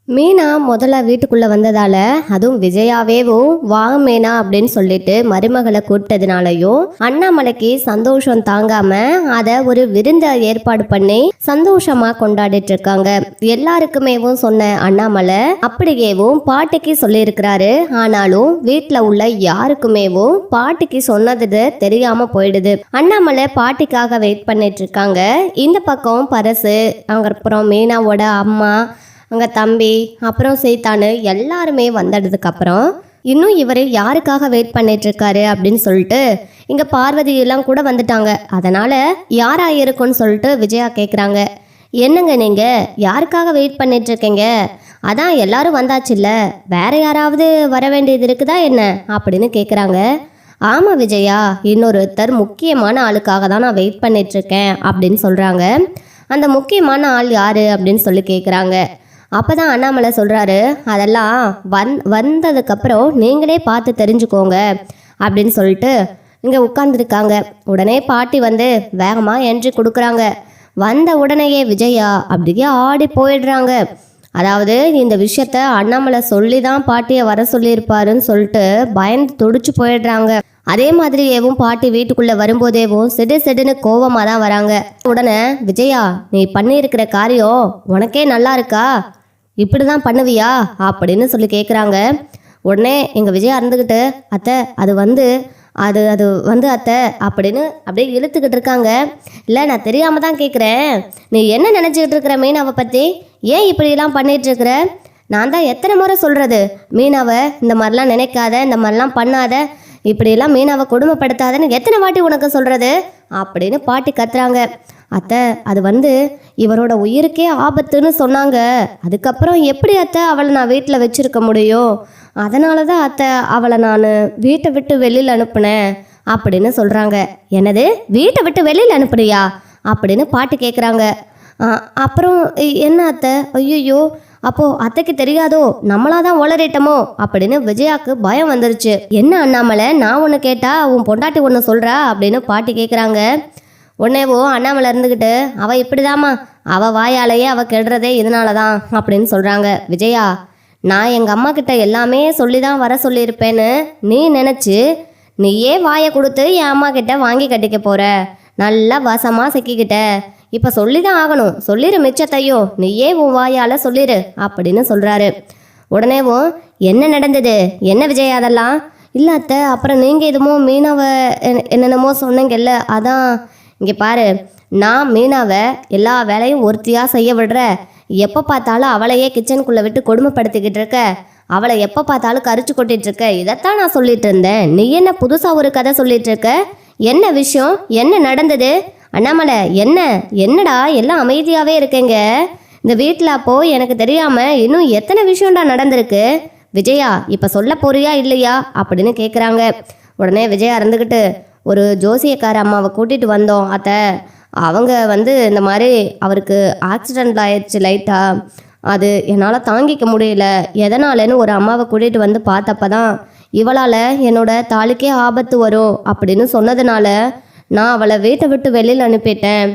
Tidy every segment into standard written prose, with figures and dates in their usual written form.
மீனா முதல்ல வீட்டுக்குள்ளே வந்ததால அதுவும் விஜயாவேவும் வா மீனா அப்படின்னு சொல்லிட்டு மருமகளை கூப்பிட்டதுனாலையும் அண்ணாமலைக்கு சந்தோஷம் தாங்காம அதை ஒரு விருந்த ஏற்பாடு பண்ணி சந்தோஷமா கொண்டாடிட்டு இருக்காங்க. எல்லாருக்குமேவும் சொன்ன அண்ணாமலை அப்படியேவும் பாட்டிக்கு சொல்லியிருக்கிறாரு. ஆனாலும் வீட்டுல உள்ள யாருக்குமேவும் பாட்டிக்கு சொன்னது தெரியாம போயிடுது. அண்ணாமலை பாட்டிக்காக வெயிட் பண்ணிட்டு இருக்காங்க. இந்த பக்கம் பரசு, அப்புறம் மீனாவோட அம்மா, அங்கே தம்பி, அப்புறம் சீத்தானு எல்லாருமே வந்ததுக்கப்புறம் இன்னும் இவர் யாருக்காக வெயிட் பண்ணிட்டு இருக்காரு அப்படின்னு சொல்லிட்டு இங்கே பார்வதி எல்லாம் கூட வந்துட்டாங்க. அதனால் யாராக இருக்குன்னு சொல்லிட்டு விஜயா கேட்குறாங்க. என்னங்க நீங்கள் யாருக்காக வெயிட் பண்ணிட்டு இருக்கீங்க? அதான் எல்லாரும் வந்தாச்சுல்ல, வேற யாராவது வர வேண்டியது இருக்குதா என்ன அப்படின்னு கேட்குறாங்க. ஆமாம் விஜயா, இன்னொருத்தர் முக்கியமான ஆளுக்காக தான் நான் வெயிட் பண்ணிகிட்ருக்கேன் அப்படின்னு சொல்கிறாங்க. அந்த முக்கியமான ஆள் யார் அப்படின்னு சொல்லி கேட்குறாங்க. அப்போ தான் அண்ணாமலை சொல்கிறாரு, அதெல்லாம் வந்ததுக்கப்புறம் நீங்களே பார்த்து தெரிஞ்சுக்கோங்க அப்படின்னு சொல்லிட்டு இங்கே உட்காந்துருக்காங்க. உடனே பாட்டி வந்து வேகமாக என்ட்ரி கொடுக்குறாங்க. வந்த உடனேயே விஜயா அப்படியே ஆடி போயிடுறாங்க. அதாவது இந்த விஷயத்த அண்ணாமலை சொல்லி தான் பாட்டியை வர சொல்லியிருப்பாருன்னு சொல்லிட்டு பயந்து துடிச்சு போயிடுறாங்க. அதே மாதிரியேவும் பாட்டி வீட்டுக்குள்ளே வரும்போதேவும் செடுன்னு கோவமாக தான் வராங்க. உடனே விஜயா, நீ பண்ணியிருக்கிற காரியம் உனக்கே நல்லா இருக்கா? இப்படி தான் பண்ணுவியா அப்படின்னு சொல்லி கேட்குறாங்க. உடனே எங்கள் விஜயா இருந்துக்கிட்டு, அத்தை அது வந்து அத்தை அப்படின்னு அப்படியே இழுத்துக்கிட்டு இருக்காங்க. இல்லை, நான் தெரியாமல் தான் கேட்குறேன். நீ என்ன நினச்சிக்கிட்டு இருக்கிற மீனாவை பற்றி? ஏன் இப்படிலாம் பண்ணிகிட்ருக்கிற? நான் தான் எத்தனை முறை சொல்கிறது, மீனாவை இந்த மாதிரிலாம் நினைக்காத, இந்த மாதிரிலாம் பண்ணாத, இப்படியெல்லாம் மீனாவை கொடுமைப்படுத்தாதன்னு எத்தனை வாட்டி உனக்கு சொல்கிறது அப்படின்னு பாட்டி கத்துறாங்க. அத்தை அது வந்து இவரோட உயிருக்கே ஆபத்துன்னு சொன்னாங்க. அதுக்கப்புறம் எப்படி அத்தை அவளை நான் வீட்டில் வச்சுருக்க முடியும்? அதனால தான் அத்தை அவளை நான் வீட்டை விட்டு வெளியில் அனுப்புனேன் அப்படின்னு சொல்கிறாங்க. என்னது, வீட்டை விட்டு வெளியில் அனுப்புறியா அப்படின்னு பாட்டி கேட்குறாங்க. அப்புறம் என்ன அத்தை? ஐயோ, அப்போது அத்தைக்கு தெரியாதோ, நம்மளாதான் உளறிட்டோமோ அப்படின்னு விஜயாவுக்கு பயம் வந்துருச்சு. என்ன அண்ணாமலை, நான் ஒன்று கேட்டால் உன் பொண்டாட்டி ஒன்று சொல்கிறா அப்படின்னு பாட்டி கேட்குறாங்க. உடனேவோ அண்ணாமலை இருந்துக்கிட்டு, அவள் இப்படிதாம்மா, அவள் வாயாலேயே அவள் கெடுறதே இதனால தான் அப்படின்னு சொல்கிறாங்க. விஜயா, நான் எங்கள் அம்மா கிட்ட எல்லாமே சொல்லி தான் வர சொல்லியிருப்பேன்னு நீ நினச்சி நீயே வாயை கொடுத்து என் அம்மா கிட்ட வாங்கி கட்டிக்க போகிற. நல்லா வசமாக சிக்கிக்கிட்ட. இப்போ சொல்லி தான் ஆகணும், சொல்லிடு மிச்சத்தையோ, நீயே உன் வாயால் சொல்லிடு அப்படின்னு சொல்கிறாரு. உடனேவும் என்ன நடந்தது, என்ன விஜய் அதெல்லாம்? இல்லை அத்தை, அப்புறம் நீங்கள் எதுவும் மீனாவை என்னென்னமோ சொன்னீங்கல்ல, அதான். இங்கே பாரு, நான் மீனாவை எல்லா வேலையும் ஒருத்தியாக செய்ய விடுற, எப்போ பார்த்தாலும் அவளையே கிச்சனுக்குள்ளே விட்டு கொடுமைப்படுத்திக்கிட்டு இருக்க, அவளை எப்போ பார்த்தாலும் கரிச்சு கொட்டிகிட்டு இருக்க, இதைத்தான் நான் சொல்லிட்டு இருந்தேன். நீ என்ன புதுசாக ஒரு கதை சொல்லிட்டு இருக்க? என்ன விஷயம், என்ன நடந்தது? அண்ணாமலை, என்னடா எல்லாம் அமைதியாகவே இருக்கேங்க இந்த வீட்டில்? அப்போது எனக்கு தெரியாமல் இன்னும் எத்தனை விஷயம்டா நடந்திருக்கு? விஜயா, இப்போ சொல்ல போறியா இல்லையா அப்படின்னு கேட்குறாங்க. உடனே விஜயா இருந்துக்கிட்டு, ஒரு ஜோசியக்கார அம்மாவை கூட்டிகிட்டு வந்தோம் அத்தை. அவங்க வந்து இந்த மாதிரி அவருக்கு ஆக்சிடெண்ட் ஆயிடுச்சு லைட்டாக, அது என்னால் தாங்கிக்க முடியல, எதனாலன்னு ஒரு அம்மாவை கூட்டிகிட்டு வந்து பார்த்தப்ப தான் இவளால் என்னோட தாளுக்கே ஆபத்து வரும் அப்படின்னு சொன்னதுனால நான் அவளை வீட்டை விட்டு வெளியில் அனுப்பிட்டேன்.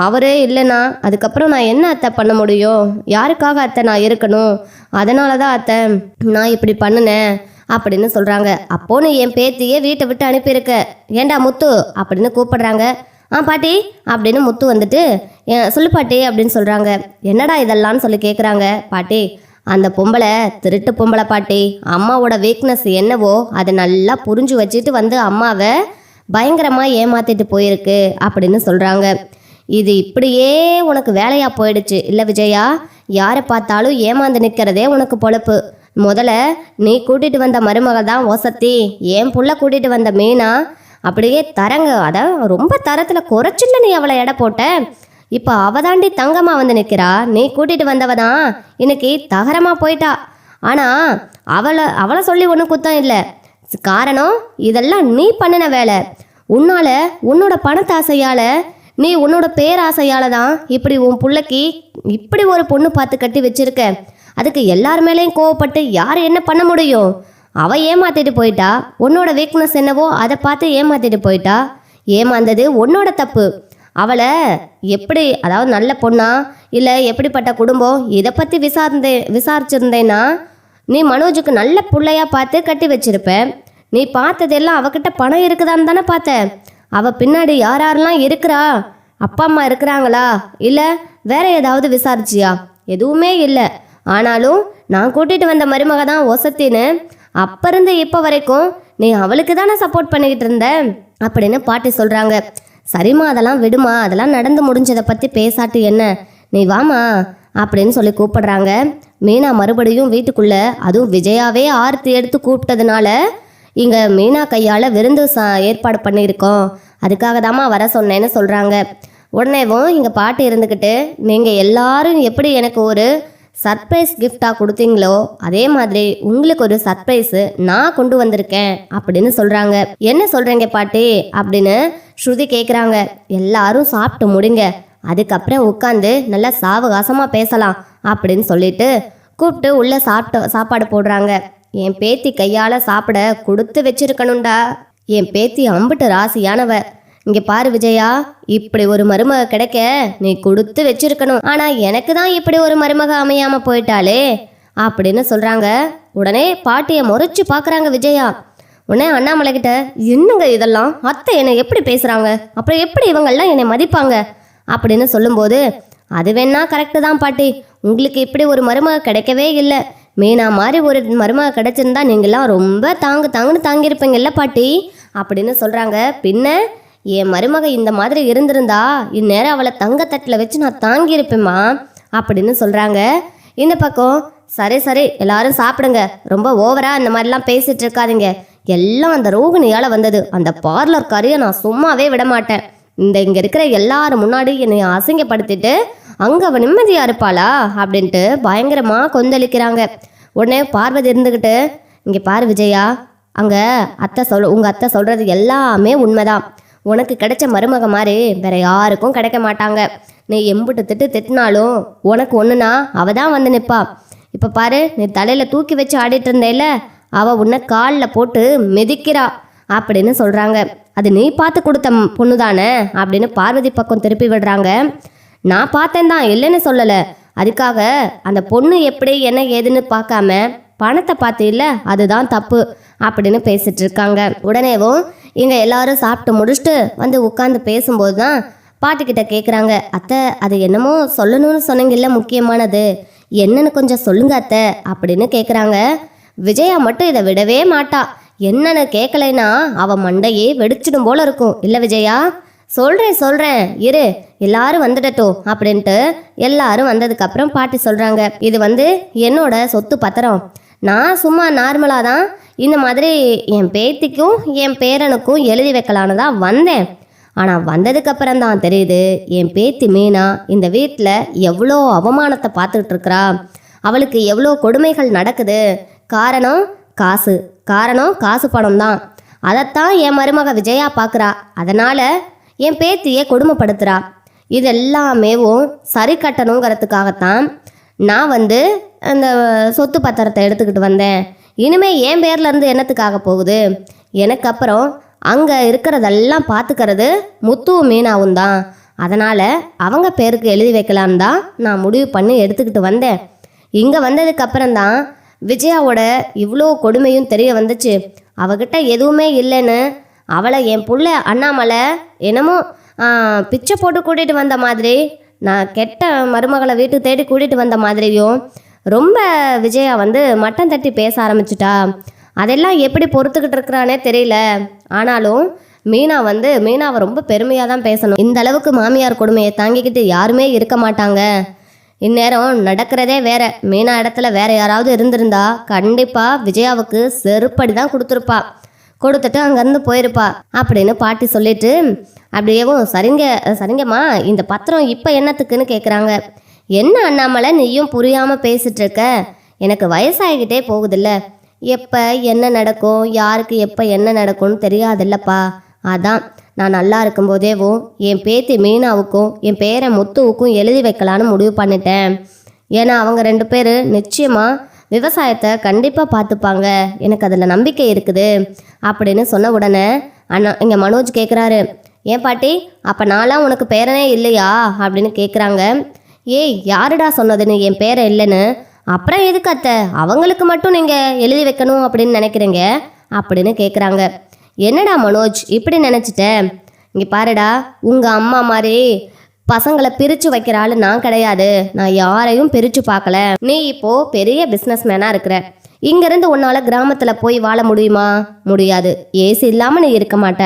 அவரே இல்லைன்னா அதுக்கப்புறம் நான் என்ன அத்தை பண்ண முடியும்? யாருக்காக அத்தை நான் இருக்கணும்? அதனால தான் அத்தை நான் இப்படி பண்ணினேன் அப்படின்னு சொல்கிறாங்க. அப்போ நீ என் பேத்தியே வீட்டை விட்டு அனுப்பியிருக்க. ஏண்டா முத்து அப்படின்னு கூப்பிடுறாங்க. பாட்டி அப்படின்னு முத்து வந்துட்டு, சொல்லு பாட்டி அப்படின்னு சொல்கிறாங்க. என்னடா இதெல்லாம்னு சொல்லி கேட்குறாங்க. பாட்டி, அந்த பொம்பளை திருட்டு பொம்பளை பாட்டி. அம்மாவோட வீக்னஸ் என்னவோ அதை நல்லா புரிஞ்சு வச்சுட்டு வந்து அம்மாவை பயங்கரமாக ஏமாத்திட்டு போயிருக்கு அப்படின்னு சொல்கிறாங்க. இது இப்படியே உனக்கு வேலையாக போயிடுச்சு இல்லை விஜயா? யாரை பார்த்தாலும் ஏமாந்து நிற்கிறதே உனக்கு பொழப்பு. முதல்ல நீ கூட்டிகிட்டு வந்த மருமகள் தான் ஒசத்தி, என் புள்ள கூட்டிகிட்டு வந்த மீனா அப்படியே தரங்க, அதான் ரொம்ப தரத்தில் குறைச்சில்ல நீ அவளை எடை போட்ட. இப்போ அவ தாண்டி தங்கமாக வந்து நிற்கிறா. நீ கூட்டிகிட்டு வந்தவ தான் இன்னைக்கு தகரமாக போயிட்டா. ஆனால் அவளை சொல்லி ஒன்றும் குத்தம் இல்லை. காரணம் இதெல்லாம் நீ பண்ணின வேலை. உன்னோட பணத்தாசையால், நீ உன்னோட பேராசையால் தான் இப்படி உன் பிள்ளைக்கு இப்படி ஒரு பொண்ணு பார்த்து கட்டி வச்சிருக்க. அதுக்கு எல்லார் மேலேயும் கோவப்பட்டு யார் என்ன பண்ண முடியும்? அவள் ஏமாத்திட்டு போயிட்டா. உன்னோட வீக்னஸ் என்னவோ அதை பார்த்து ஏமாத்திட்டு போயிட்டா. ஏமாந்தது உன்னோட தப்பு. அவளை எப்படி, அதாவது நல்ல பொண்ணா இல்லை எப்படிப்பட்ட குடும்பம், இதை பற்றி விசாரிச்சிருந்தேன்னா நீ மனோஜுக்கு நல்ல பிள்ளையா பார்த்து கட்டி வச்சிருப்ப. நீ பார்த்ததெல்லாம் அவகிட்ட பணம் இருக்குதான்னு தானே பார்த்த. அவள் பின்னாடி யார் யாரெல்லாம் இருக்கிறா, அப்பா அம்மா இருக்கிறாங்களா, இல்லை வேற ஏதாவது விசாரிச்சியா? எதுவுமே இல்லை. ஆனாலும் நான் கூட்டிகிட்டு வந்த மருமக தான் ஒசத்தின்னு அப்போ இருந்து இப்போ வரைக்கும் நீ அவளுக்கு தானே சப்போர்ட் பண்ணிக்கிட்டு இருந்த அப்படின்னு பாட்டி சொல்கிறாங்க. சரிம்மா, அதெல்லாம் விடுமா, அதெல்லாம் நடந்து முடிஞ்சதை பற்றி பேசாட்டு என்ன, நீ வாமா அப்படின்னு சொல்லி கூப்பிடுறாங்க. மீனா மறுபடியும் வீட்டுக்குள்ளே, அதுவும் விஜயாவே ஆர்த்தி எடுத்து கூப்பிட்டதுனால இங்கே மீனா கையால் விருந்து ஏற்பாடு பண்ணியிருக்கோம், அதுக்காக தாம்மா வர சொன்னேன்னு சொல்கிறாங்க. உடனேவும் இங்கே பாட்டி இருந்துக்கிட்டு, நீங்கள் எல்லாரும் எப்படி எனக்கு ஒரு சர்ப்ரைஸ் கிஃப்டாக கொடுத்தீங்களோ அதே மாதிரி உங்களுக்கு ஒரு சர்ப்ரைஸு நான் கொண்டு வந்திருக்கேன் அப்படின்னு சொல்கிறாங்க. என்ன சொல்கிறீங்க பாட்டி அப்படின்னு ஸ்ருதி கேட்குறாங்க. எல்லாரும் சாப்பிட்டு முடிங்க, அதுக்கப்புறம் உட்காந்து நல்லா சாவகாசமாக பேசலாம் அப்படின்னு சொல்லிட்டு கூப்பிட்டு உள்ளே சாப்பாடு போடுறாங்க. என் பேத்தி கையால் சாப்பிட கொடுத்து வச்சிருக்கணும்டா. என் பேத்தி அம்பிட்டு ராசியானவ. இங்கே பாரு விஜயா, இப்படி ஒரு மருமக கிடைக்க நீ கொடுத்து வச்சிருக்கணும். ஆனால் எனக்கு தான் இப்படி ஒரு மருமக அமையாமல் போயிட்டாளே அப்படின்னு சொல்கிறாங்க. உடனே பாட்டியை முறைச்சி பார்க்குறாங்க விஜயா. உடனே அண்ணாமலை கிட்ட, என்னங்க இதெல்லாம், அத்தை என்னை எப்படி பேசுகிறாங்க, அப்புறம் எப்படி இவங்கெல்லாம் என்னை மதிப்பாங்க அப்படின்னு சொல்லும்போது, அது வேணா கரெக்டு தான் பாட்டி, உங்களுக்கு இப்படி ஒரு மருமக கிடைக்கவே இல்லை. மீனா மாதிரி ஒரு மருமக கிடைச்சிருந்தா நீங்களாம் ரொம்ப தாங்குன்னு தாங்கியிருப்பீங்கல்ல பாட்டி அப்படின்னு சொல்கிறாங்க. பின்ன என் மருமக இந்த மாதிரி இருந்திருந்தா இந்நேரம் அவளை தங்கத்தட்டில் வச்சு நான் தாங்கியிருப்பேம்மா அப்படின்னு சொல்கிறாங்க. இந்த பக்கம், சரி எல்லாரும் சாப்பிடுங்க, ரொம்ப ஓவராக இந்த மாதிரிலாம் பேசிகிட்டு இருக்காதீங்க, எல்லாம் அந்த ரோகிணியால் வந்தது, அந்த பார்லர் காரியை நான் சும்மாவே விட மாட்டேன். இங்கே இருக்கிற எல்லாரும் முன்னாடி என்னை அசிங்கப்படுத்திட்டு அங்கே அவள் நிம்மதியாக இருப்பாளா அப்படின்ட்டு பயங்கரமாக கொந்தளிக்கிறாங்க. உடனே பார்வதி இருந்துக்கிட்டு, இங்கே பாரு விஜயா, அங்கே உங்கள் அத்தை சொல்கிறது எல்லாமே உண்மைதான். உனக்கு கிடைச்ச மருமக மாதிரி வேற யாருக்கும் கிடைக்க மாட்டாங்க. நீ எம்பிட்டு திட்டினாலும் உனக்கு ஒன்றுனா அவள் தான் வந்து நிற்பா. இப்போ பாரு, நீ தலையில் தூக்கி வச்சு ஆடிட்டு இருந்தேல, அவள் உன்னை காலில் போட்டு மிதிக்கிறா அப்படின்னு சொல்கிறாங்க. அது நீ பார்த்து கொடுத்த பொண்ணு தானே அப்படின்னு பார்வதி பக்கம் திருப்பி விடுறாங்க. நான் பார்த்தேன் தான், இல்லைன்னு சொல்லலை. அதுக்காக அந்த பொண்ணு எப்படி என்ன ஏதுன்னு பார்க்காம பணத்தை பார்த்து இல்லை, அதுதான் தப்பு அப்படின்னு பேசிட்டு இருக்காங்க. உடனேவும் இங்கே எல்லாரும் சாப்பிட்டு முடிச்சுட்டு வந்து உட்காந்து பேசும்போது தான் பாட்டிக்கிட்ட கேட்குறாங்க. அத்தை, அது என்னமோ சொல்லணும்னு சொன்னீங்கல்ல, முக்கியமானது என்னன்னு கொஞ்சம் சொல்லுங்க அத்தை அப்படின்னு கேட்குறாங்க. விஜயா மட்டும் இதை விடவே மாட்டா. என்னன்னு கேட்கலைன்னா அவள் மண்டையே வெடிச்சிடும் போல இருக்கும். இல்லை விஜயா, சொல்கிறேன் இரு, எல்லாரும் வந்துடட்டும் அப்படின்ட்டு எல்லாரும் வந்ததுக்கப்புறம் பாட்டி சொல்கிறாங்க. இது என்னோட சொத்து பத்திரம். நான் சும்மா நார்மலாக தான் இந்த மாதிரி என் பேத்திக்கும் என் பேரனுக்கும் எழுதி வைக்கலான்னு தான் வந்தேன். ஆனால் வந்ததுக்கப்புறம் தான் தெரியுது, என் பேத்தி மீனா இந்த வீட்டில் எவ்வளோ அவமானத்தை பார்த்துக்கிட்டு இருக்கிறா, அவளுக்கு எவ்வளோ கொடுமைகள் நடக்குது. காரணம் காசு பணம் தான். அதைத்தான் என் மருமக விஜயா பார்க்குறா. அதனால் என் பேத்தியை கொடுமைப்படுத்துகிறா. இதெல்லாமேவும் சரி கட்டணுங்கிறதுக்காகத்தான் நான் அந்த சொத்து பத்திரத்தை எடுத்துக்கிட்டு வந்தேன். இனிமேல் என் பேர்லேருந்து என்னத்துக்காக போகுது? எனக்கு அப்புறம் அங்கே இருக்கிறதெல்லாம் பார்த்துக்கிறது முத்துவும் மீனாவும் தான். அதனால் அவங்க பேருக்கு எழுதி வைக்கலான்னு தான் நான் முடிவு பண்ணி எடுத்துக்கிட்டு வந்தேன். இங்கே வந்ததுக்கப்புறம்தான் விஜயாவோட இவ்வளோ கொடுமையும் தெரிய வந்துச்சு. அவகிட்ட எதுவுமே இல்லைன்னு அவளை என் புள்ள அண்ணாமலை என்னமோ பிச்சை போட்டு கூட்டிகிட்டு வந்த மாதிரி, நான் கெட்ட மருமகளை வீட்டுக்கு தேடி கூட்டிகிட்டு வந்த மாதிரியும் ரொம்ப விஜயா மட்டம் தட்டி பேச ஆரம்பிச்சிட்டா. அதெல்லாம் எப்படி பொறுத்துக்கிட்டு இருக்கிறானே தெரியல. ஆனாலும் மீனாவை ரொம்ப பெருமையாக தான் பேசணும். இந்த அளவுக்கு மாமியார் கொடுமையை தாங்கிக்கிட்டு யாருமே இருக்க மாட்டாங்க. இந்நேரம் நடக்கிறதே வேற. மீனா இடத்துல வேற யாராவது இருந்திருந்தா கண்டிப்பாக விஜயாவுக்கு செருப்படி தான் கொடுத்துட்டு அங்கேருந்து போயிருப்பா அப்படின்னு பாட்டி சொல்லிட்டு, அப்படியேவும் சரிங்கம்மா, இந்த பத்திரம் இப்போ என்னத்துக்குன்னு கேட்குறாங்க. என்ன அண்ணாமலை, நீயும் புரியாமல் பேசிட்டு இருக்க? எனக்கு வயசாகிக்கிட்டே போகுதில்ல, எப்போ என்ன நடக்கும், யாருக்கு எப்போ என்ன நடக்கும்னு தெரியாதில்லப்பா. அதான் நான் நல்லா இருக்கும்போதேவும் என் பேத்தி மீனாவுக்கும் என் பேரன் முத்துவுக்கும் எழுதி வைக்கலான்னு முடிவு பண்ணிட்டேன். ஏன்னா அவங்க 2 பேர் நிச்சயமாக விவசாயத்தை கண்டிப்பாக பார்த்துப்பாங்க, எனக்கு அதில் நம்பிக்கை இருக்குது அப்படின்னு சொன்ன உடனே இங்கே மனோஜ் கேட்குறாரு, ஏன் பாட்டி, அப்போ நான்லாம் உனக்கு பேரனே இல்லையா அப்படின்னு கேட்குறாங்க. ஏய், யாருடா சொன்னதுன்னு என் பேரன் இல்லைன்னு? அப்புறம் எதுக்கு அத்தை அவங்களுக்கு மட்டும் நீங்கள் எழுதி வைக்கணும் அப்படின்னு நினைக்கிறீங்க அப்படின்னு கேட்குறாங்க. என்னடா மனோஜ் இப்படி நினச்சிட்ட? இங்கே பாருடா, உங்கள் அம்மா மாதிரி பசங்களை பிரித்து வைக்கிற ஆள் நான் கிடையாது. நான் யாரையும் பிரித்து பார்க்கல. நீ இப்போது பெரிய பிஸ்னஸ் மேனாக இருக்கிற. இங்கேருந்து உன்னால் கிராமத்தில் போய் வாழ முடியுமா? முடியாது. ஏசி இல்லாமல் நீ இருக்க மாட்ட.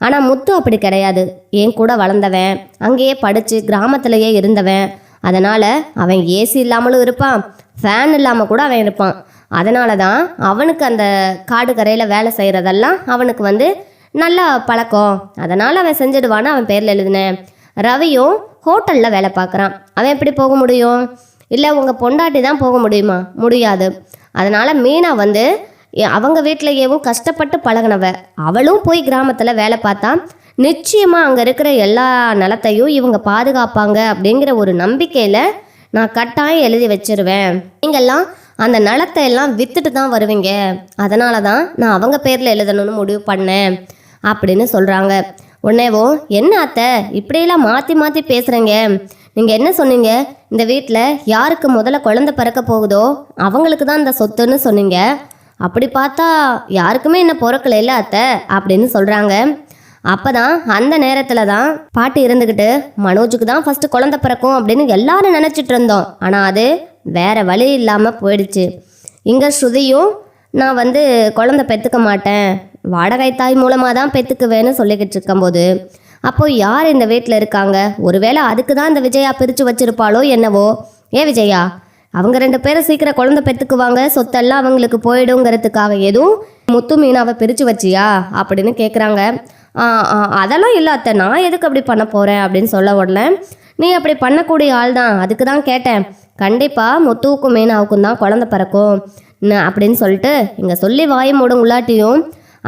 ஆனால் முத்து அப்படி கிடையாது. என் கூட வளர்ந்தவன், அங்கேயே படித்து கிராமத்திலேயே இருந்தவன். அதனால் அவன் ஏசி இல்லாமலும் இருப்பான், ஃபேன் இல்லாமல் கூட அவன் இருப்பான். அதனால தான் அவனுக்கு அந்த காடு கரையில் வேலை செய்கிறதெல்லாம் அவனுக்கு நல்லா பழக்கம். அதனால் அவன் செஞ்சிடுவான்னு அவன் பேரில் எழுதினேன். ரவியும் ஹோட்டலில் வேலை பார்க்குறான். அவன் எப்படி போக முடியும்? இல்லை உங்கள் பொண்டாட்டி தான் போக முடியுமா? முடியாது. அதனால் மீனா அவங்க வீட்டிலையேவும் கஷ்டப்பட்டு பழகினவ. அவளும் போய் கிராமத்தில் வேலை பார்த்தா நிச்சயமாக அங்கே இருக்கிற எல்லா நிலத்தையும் இவங்க பாதுகாப்பாங்க அப்படிங்கிற ஒரு நம்பிக்கையில் நான் கட்டாயம் எழுதி வச்சிருவேன். நீங்கள்லாம் அந்த நிலத்தை எல்லாம் விற்றுட்டு தான் வருவீங்க. அதனால தான் நான் அவங்க பேரில் எழுதணும்னு முடிவு பண்ணேன் அப்படின்னு சொல்கிறாங்க. உடனேவோ, என்ன அத்தை இப்படியெல்லாம் மாற்றி மாற்றி பேசுகிறீங்க? நீங்கள் என்ன சொன்னீங்க? இந்த வீட்டில் யாருக்கு முதல்ல குழந்தை பிறக்க போகுதோ அவங்களுக்கு தான் இந்த சொத்துன்னு சொன்னீங்க. அப்படி பார்த்தா யாருக்குமே என்ன பிறக்கல இல்லை அத்தை அப்படின்னு சொல்கிறாங்க. அப்போ தான் அந்த நேரத்தில் தான் பாட்டி இருந்துக்கிட்டு, மனோஜுக்கு தான் ஃபஸ்ட்டு குழந்தை பிறக்கும் அப்படின்னு எல்லாரும் நினச்சிட்டு இருந்தோம். ஆனால் அது வேறு வழி இல்லாமல் போயிடுச்சு. இங்கே ஸ்ருதியும் நான் குழந்தை பெற்றுக்க மாட்டேன், வாடகை தாய் மூலமாக தான் பெற்றுக்குவேன்னு சொல்லிக்கிட்டு இருக்கும்போது, அப்போது யார் இந்த வீட்டில் இருக்காங்க? ஒருவேளை அதுக்கு தான் இந்த விஜயா பிரித்து வச்சிருப்பாளோ என்னவோ. ஏன் விஜயா, அவங்க 2 பேரும் சீக்கிரம் குழந்தை பெற்றுக்குவாங்க, சொத்தெல்லாம் அவங்களுக்கு போயிடுங்கிறதுக்காக எதுவும் முத்து மீனாவை பிரித்து வச்சியா அப்படின்னு கேட்குறாங்க. அதெல்லாம் இல்லை அத்தை, நான் எதுக்கு அப்படி பண்ண போகிறேன் அப்படின்னு சொல்ல உடனே, நீ அப்படி பண்ணக்கூடிய ஆள் தான், அதுக்கு தான் கேட்டேன். கண்டிப்பாக முத்துவுக்கும் மீனாவுக்கும் தான் குழந்தை பிறக்கும் அப்படின்னு சொல்லிட்டு இங்கே சொல்லி வாய் மூடும் உள்ளாட்டியும்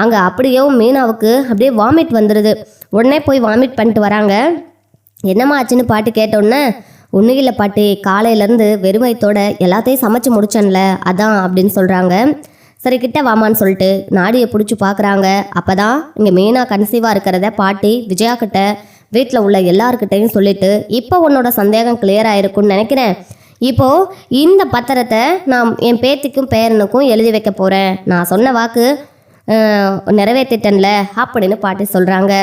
அங்கே அப்படியே மீனாவுக்கு அப்படியே வாமிட் வந்துடுது. உடனே போய் வாமிட் பண்ணிட்டு வராங்க. என்னம்மா ஆச்சுன்னு பாட்டி கேட்டோன்னே, ஒன்றும் இல்லை பாட்டி, காலையிலேருந்து வெறுமைத்தோட எல்லாத்தையும் சமைச்சு முடிச்சேன்ல அதான் அப்படின்னு சொல்கிறாங்க. சரி கிட்ட வாமான்னு சொல்லிட்டு நாடியை பிடிச்சி பார்க்குறாங்க. அப்போ தான் இங்கே மீனா கன்சீவாக இருக்கிறத பாட்டி விஜயா கிட்ட வீட்டில் உள்ள எல்லாருக்கிட்டையும் சொல்லிட்டு, இப்போ உன்னோட சந்தேகம் கிளியர் ஆகிருக்குன்னு நினைக்கிறேன். இப்போது இந்த பத்திரத்தை நான் என் பேத்திக்கும் பேரனுக்கும் எழுதி வைக்க போகிறேன். நான் சொன்ன வாக்கு நிறைவேற்றிட்டேன்ல அப்படின்னு பாட்டி சொல்கிறாங்க.